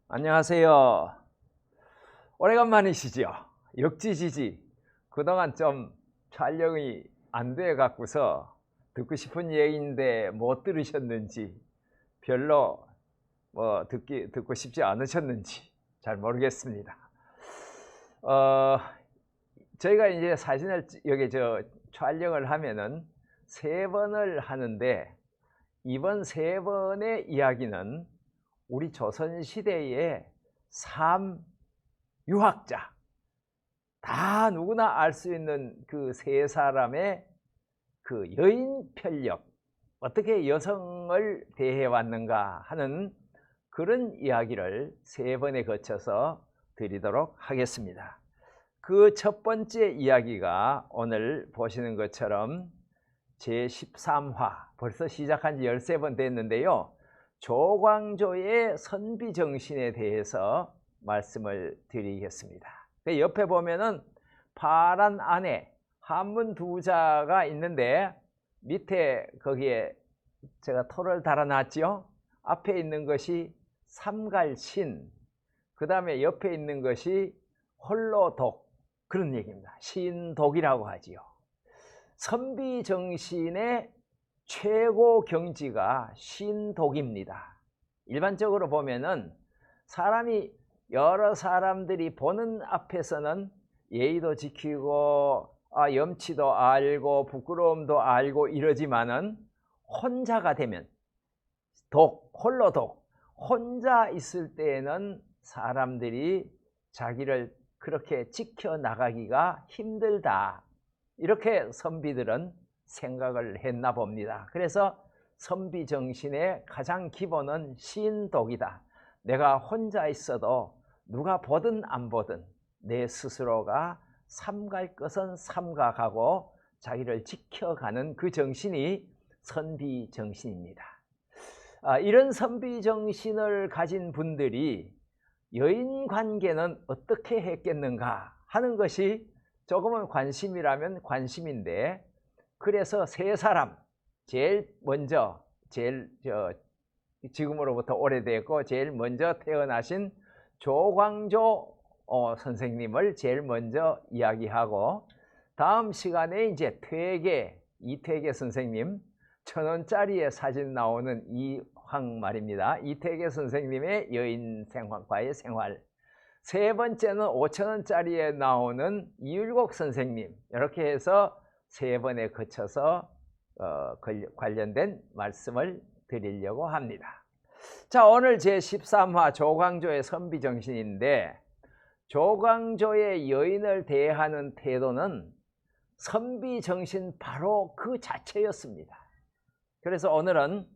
안녕하세요. 오래간만이시죠? 역지지지. 그동안 좀 촬영이 안 돼 갖고서 듣고 싶은 얘기인데 못 들으셨는지, 별로 듣고 싶지 않으셨는지 잘 모르겠습니다. 저희가 이제 사진을 여기 촬영을 하면은 3번을 하는데, 이번 3번의 이야기는 우리 조선시대의 3유학자, 다 누구나 알 수 있는 그 3사람의 그 여인 편력, 어떻게 여성을 대해왔는가 하는 그런 이야기를 3번에 거쳐서 드리도록 하겠습니다. 그 첫 번째 이야기가 오늘 보시는 것처럼 제13화, 벌써 시작한 지 13번 됐는데요. 조광조의 선비정신에 대해서 말씀을 드리겠습니다. 옆에 보면은 파란 안에 한문 두 자가 있는데, 밑에 거기에 제가 토를 달아놨죠. 앞에 있는 것이 삼갈신, 그 다음에 옆에 있는 것이 홀로독, 그런 얘기입니다. 신독이라고 하지요. 선비정신의 최고 경지가 신독입니다. 일반적으로 보면은 사람이, 여러 사람들이 보는 앞에서는 예의도 지키고 염치도 알고 부끄러움도 알고 이러지만은 혼자가 되면 홀로독, 혼자 있을 때에는 사람들이 자기를 그렇게 지켜나가기가 힘들다, 이렇게 선비들은 생각을 했나 봅니다. 그래서 선비정신의 가장 기본은 신독이다. 내가 혼자 있어도 누가 보든 안 보든 내 스스로가 삼갈 것은 삼가가고 자기를 지켜가는 그 정신이 선비정신입니다. 이런 선비정신을 가진 분들이 여인관계는 어떻게 했겠는가 하는 것이 조금은 관심이라면 관심인데, 그래서 3사람, 제일 먼저, 지금으로부터 오래됐고 제일 먼저 태어나신 조광조 선생님을 제일 먼저 이야기하고, 다음 시간에 이제 이태계 선생님, 1,000원짜리에 사진 나오는 이황 말입니다. 이태계 선생님의 여인 생활과의 생활. 세 번째는 5,000원짜리에 나오는 이율곡 선생님, 이렇게 해서 3번에 거쳐서 관련된 말씀을 드리려고 합니다. 자, 오늘 제13화 조광조의 선비정신인데, 조광조의 여인을 대하는 태도는 선비정신 바로 그 자체였습니다. 그래서 오늘은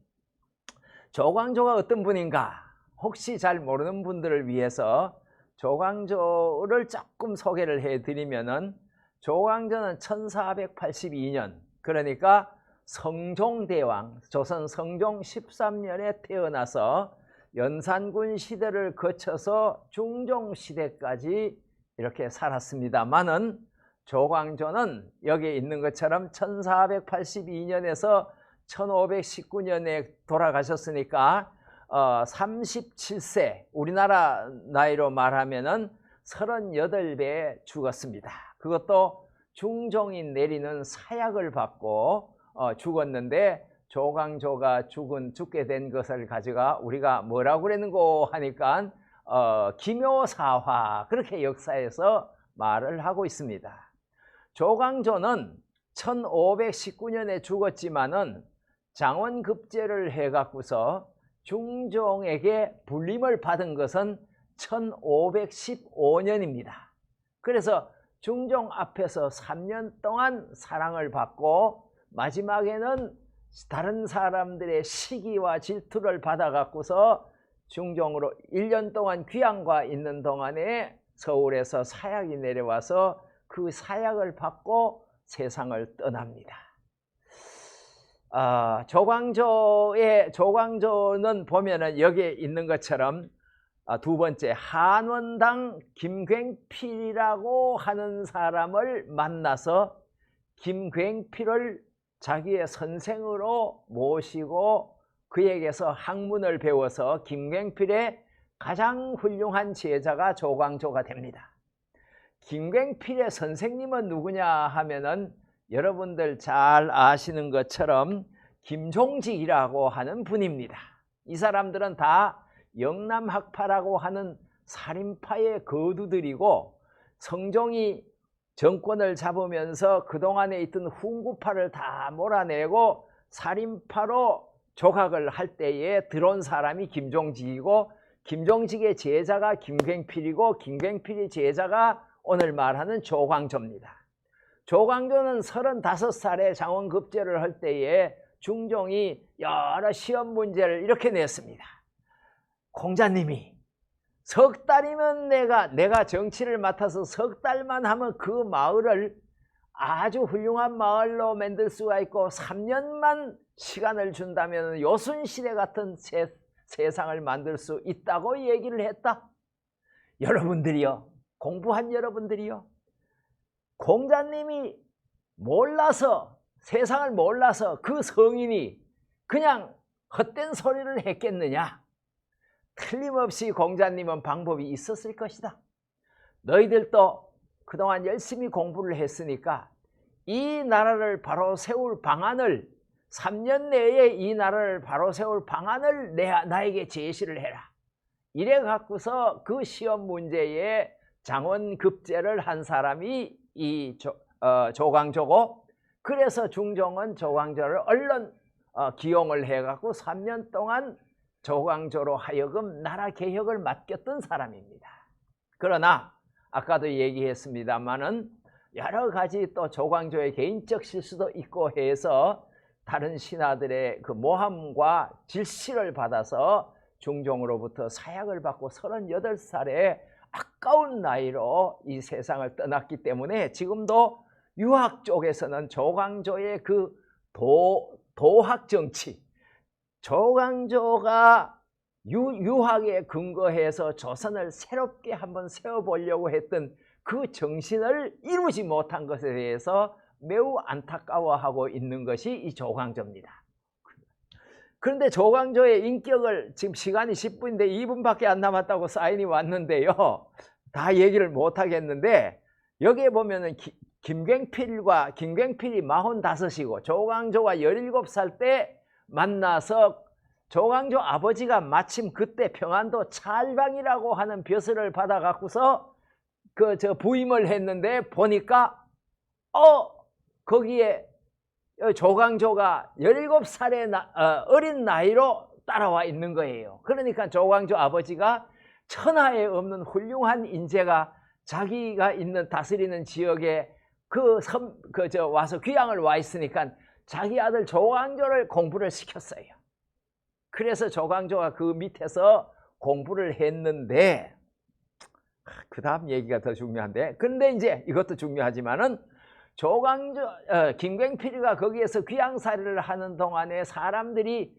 조광조가 어떤 분인가, 혹시 잘 모르는 분들을 위해서 조광조를 조금 소개를 해드리면은, 조광조는 1482년, 그러니까 성종대왕, 조선 성종 13년에 태어나서 연산군 시대를 거쳐서 중종 시대까지 이렇게 살았습니다만은, 조광조는 여기 있는 것처럼 1482년에서 1519년에 돌아가셨으니까 37세, 우리나라 나이로 말하면은 38배에 죽었습니다. 그것도 중종이 내리는 사약을 받고 죽었는데, 조광조가 죽게 된 것을 가져가 우리가 뭐라고 그랬는고 하니까 기묘사화, 그렇게 역사에서 말을 하고 있습니다. 조광조는 1519년에 죽었지만은 장원급제를 해갖고서 중종에게 불림을 받은 것은 1515년입니다. 그래서 중종 앞에서 3년 동안 사랑을 받고, 마지막에는 다른 사람들의 시기와 질투를 받아갖고서 중종으로 1년 동안 귀양과 있는 동안에 서울에서 사약이 내려와서 그 사약을 받고 세상을 떠납니다. 조광조는 보면은 여기에 있는 것처럼 두 번째, 한원당 김굉필이라고 하는 사람을 만나서 김굉필을 자기의 선생으로 모시고 그에게서 학문을 배워서 김굉필의 가장 훌륭한 제자가 조광조가 됩니다. 김괭필의 선생님은 누구냐 하면은 여러분들 잘 아시는 것처럼 김종직이라고 하는 분입니다. 이 사람들은 다 영남학파라고 하는 살인파의 거두들이고, 성종이 정권을 잡으면서 그동안에 있던 훈구파를 다 몰아내고 살인파로 조각을 할 때에 들어온 사람이 김종직이고, 김종직의 제자가 김괭필이고, 김괭필의 제자가 오늘 말하는 조광조입니다. 조광조는 35살에 장원급제를 할 때에 중종이 여러 시험 문제를 이렇게 냈습니다. 공자님이 석 달이면 내가 정치를 맡아서 석 달만 하면 그 마을을 아주 훌륭한 마을로 만들 수가 있고, 3년만 시간을 준다면 요순시대 같은 세상을 만들 수 있다고 얘기를 했다. 여러분들이요, 공부한 여러분들이요, 공자님이 몰라서, 세상을 몰라서 그 성인이 그냥 헛된 소리를 했겠느냐? 틀림없이 공자님은 방법이 있었을 것이다. 너희들도 그동안 열심히 공부를 했으니까 이 나라를 바로 세울 방안을, 3년 내에 이 나라를 바로 세울 방안을 나에게 제시를 해라. 이래 갖고서 그 시험 문제에 장원급제를 한 사람이 이 조광조고, 그래서 중종은 조광조를 얼른 기용을 해갖고 3년 동안 조광조로 하여금 나라 개혁을 맡겼던 사람입니다. 그러나 아까도 얘기했습니다마는 여러 가지 또 조광조의 개인적 실수도 있고 해서 다른 신하들의 그 모함과 질시를 받아서 중종으로부터 사약을 받고 38살에 아까운 나이로 이 세상을 떠났기 때문에 지금도 유학 쪽에서는 조광조의 그 도학 정치, 조광조가 유학에 근거해서 조선을 새롭게 한번 세워보려고 했던 그 정신을 이루지 못한 것에 대해서 매우 안타까워하고 있는 것이 이 조광조입니다. 그런데 조광조의 인격을, 지금 시간이 10분인데 2분밖에 안 남았다고 사인이 왔는데요, 다 얘기를 못 하겠는데, 여기에 보면은 김괭필이 45이고 조광조가 17살 때 만나서, 조광조 아버지가 마침 그때 평안도 찰방이라고 하는 벼슬을 받아 갖고서 부임을 했는데, 보니까 거기에 조광조가 17살의 어린 나이로 따라와 있는 거예요. 그러니까 조광조 아버지가 천하에 없는 훌륭한 인재가 자기가 있는 다스리는 지역에 와서 귀향을 와 있으니까 자기 아들 조광조를 공부를 시켰어요. 그래서 조광조가 그 밑에서 공부를 했는데, 그 다음 얘기가 더 중요한데, 근데 이제 이것도 중요하지만은 김괭필이가 거기에서 귀향살이를 하는 동안에 사람들이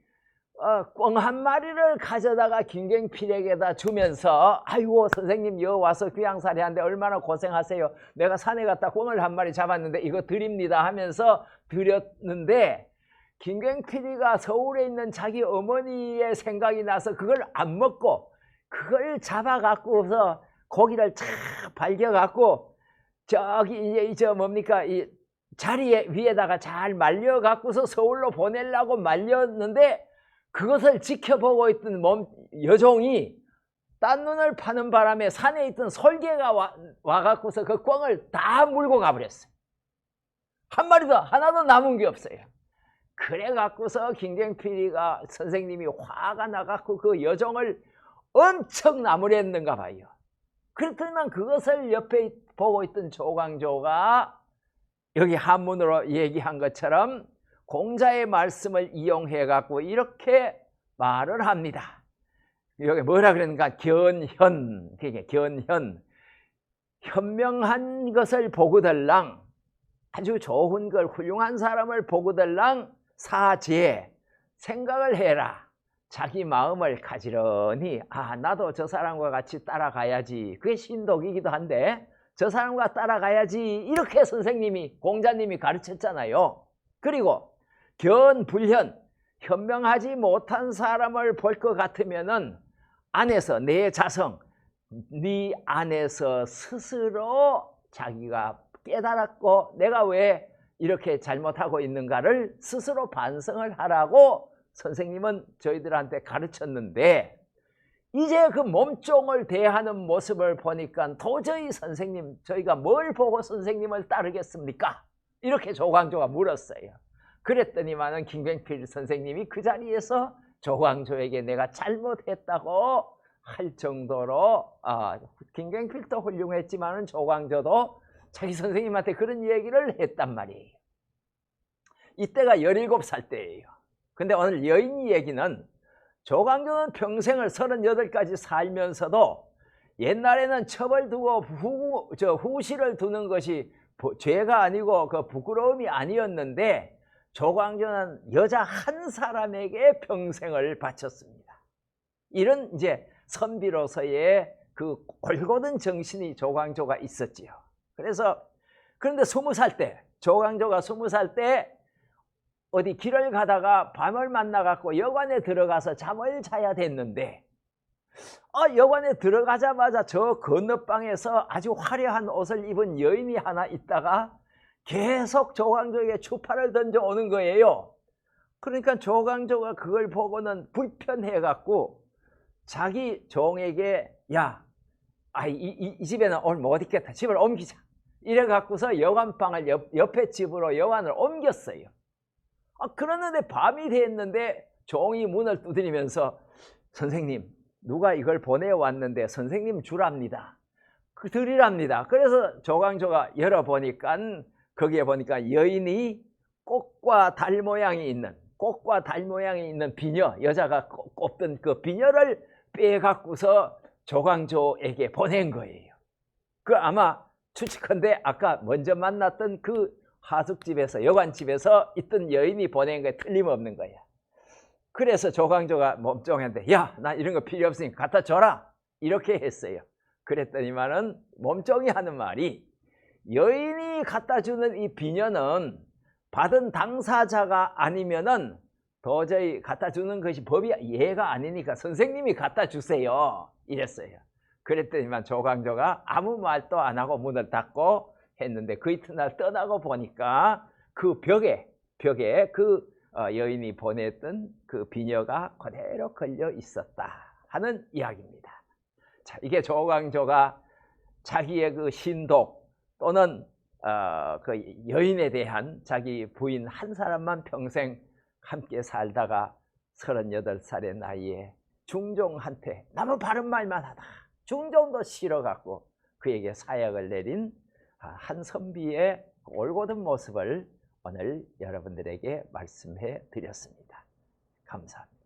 꿩 한 마리를 가져다가 김괭필에게다 주면서, 아이고 선생님 여 와서 귀향살이 하는데 얼마나 고생하세요. 내가 산에 갔다 꿩을 한 마리 잡았는데 이거 드립니다 하면서 드렸는데, 김괭필이가 서울에 있는 자기 어머니의 생각이 나서 그걸 안 먹고 그걸 잡아 갖고서 고기를 쫙 발겨 갖고 저기 이제 뭡니까, 이 자리에 위에다가 잘 말려 갖고서 서울로 보내려고 말렸는데, 그것을 지켜보고 있던 여종이 딴 눈을 파는 바람에 산에 있던 솔개가 와 갖고서 그 꿩을 다 물고 가버렸어요. 한 마리도 하나도 남은 게 없어요. 그래 갖고서 김괭필이가, 선생님이 화가 나 갖고 그 여종을 엄청 나무랬는가 봐요. 그렇더니만 그것을 옆에 보고 있던 조광조가 여기 한문으로 얘기한 것처럼 공자의 말씀을 이용해 갖고 이렇게 말을 합니다. 여기 뭐라 그러는가, 견현, 그게 견현, 현명한 것을 보고들랑, 아주 좋은 걸, 훌륭한 사람을 보고들랑 사제, 생각을 해라. 자기 마음을 가지런히, 나도 저 사람과 같이 따라가야지. 그게 신독이기도 한데 저 사람과 따라가야지, 이렇게 선생님이, 공자님이 가르쳤잖아요. 그리고 견불현, 현명하지 못한 사람을 볼 것 같으면은 안에서 내 자성, 네 안에서 스스로 자기가 깨달았고 내가 왜 이렇게 잘못하고 있는가를 스스로 반성을 하라고 선생님은 저희들한테 가르쳤는데, 이제 그 몸종을 대하는 모습을 보니까 도저히 선생님, 저희가 뭘 보고 선생님을 따르겠습니까? 이렇게 조광조가 물었어요. 그랬더니만은 김경필 선생님이 그 자리에서 조광조에게 내가 잘못했다고 할 정도로, 김경필도 훌륭했지만은 조광조도 자기 선생님한테 그런 얘기를 했단 말이에요. 이때가 17살 때예요. 근데 오늘 여인 얘기는, 조광조는 평생을 38까지 살면서도 옛날에는 첩을 두고 후시를 두는 것이 죄가 아니고 그 부끄러움이 아니었는데, 조광조는 여자 한 사람에게 평생을 바쳤습니다. 이런 이제 선비로서의 그 골고든 정신이 조광조가 있었지요. 그런데 20살 때, 조광조가 20살 때 어디 길을 가다가 밤을 만나갖고 여관에 들어가서 잠을 자야 됐는데, 여관에 들어가자마자 저 건너방에서 아주 화려한 옷을 입은 여인이 하나 있다가 계속 조광조에게 추파를 던져오는 거예요. 그러니까 조광조가 그걸 보고는 불편해갖고 자기 종에게, 야, 이 집에는 오늘 못 있겠다, 집을 옮기자, 이래갖고서 여관방을 옆에 집으로 여관을 옮겼어요. 그러는데 밤이 됐는데 종이 문을 두드리면서, 선생님, 누가 이걸 보내왔는데 선생님 주랍니다, 드리랍니다. 그래서 조광조가 열어보니까 거기에 보니까 여인이 꽃과 달 모양이 있는 비녀, 여자가 꼽던 그 비녀를 빼갖고서 조광조에게 보낸 거예요. 그 아마 추측컨대 아까 먼저 만났던 그 하숙집에서, 여관집에서 있던 여인이 보낸 거에 틀림없는 거야. 그래서 조광조가 몸종한테, 야, 나 이런 거 필요 없으니까 갖다 줘라, 이렇게 했어요. 그랬더니만은 몸종이 하는 말이, 여인이 갖다 주는 이 비녀는 받은 당사자가 아니면은 도저히 갖다 주는 것이 법이 예가 아니니까 선생님이 갖다 주세요, 이랬어요. 그랬더니만 조광조가 아무 말도 안 하고 문을 닫고 했는데, 그 이튿날 떠나고 보니까 그 벽에 그 여인이 보냈던 그 비녀가 그대로 걸려 있었다 하는 이야기입니다. 자, 이게 조광조가 자기의 그 신독 또는 그 여인에 대한, 자기 부인 한 사람만 평생 함께 살다가 38살의 나이에 중종한테 너무 바른 말만 하다 중종도 싫어갖고 그에게 사약을 내린 한 선비의 올곧은 모습을 오늘 여러분들에게 말씀해 드렸습니다. 감사합니다.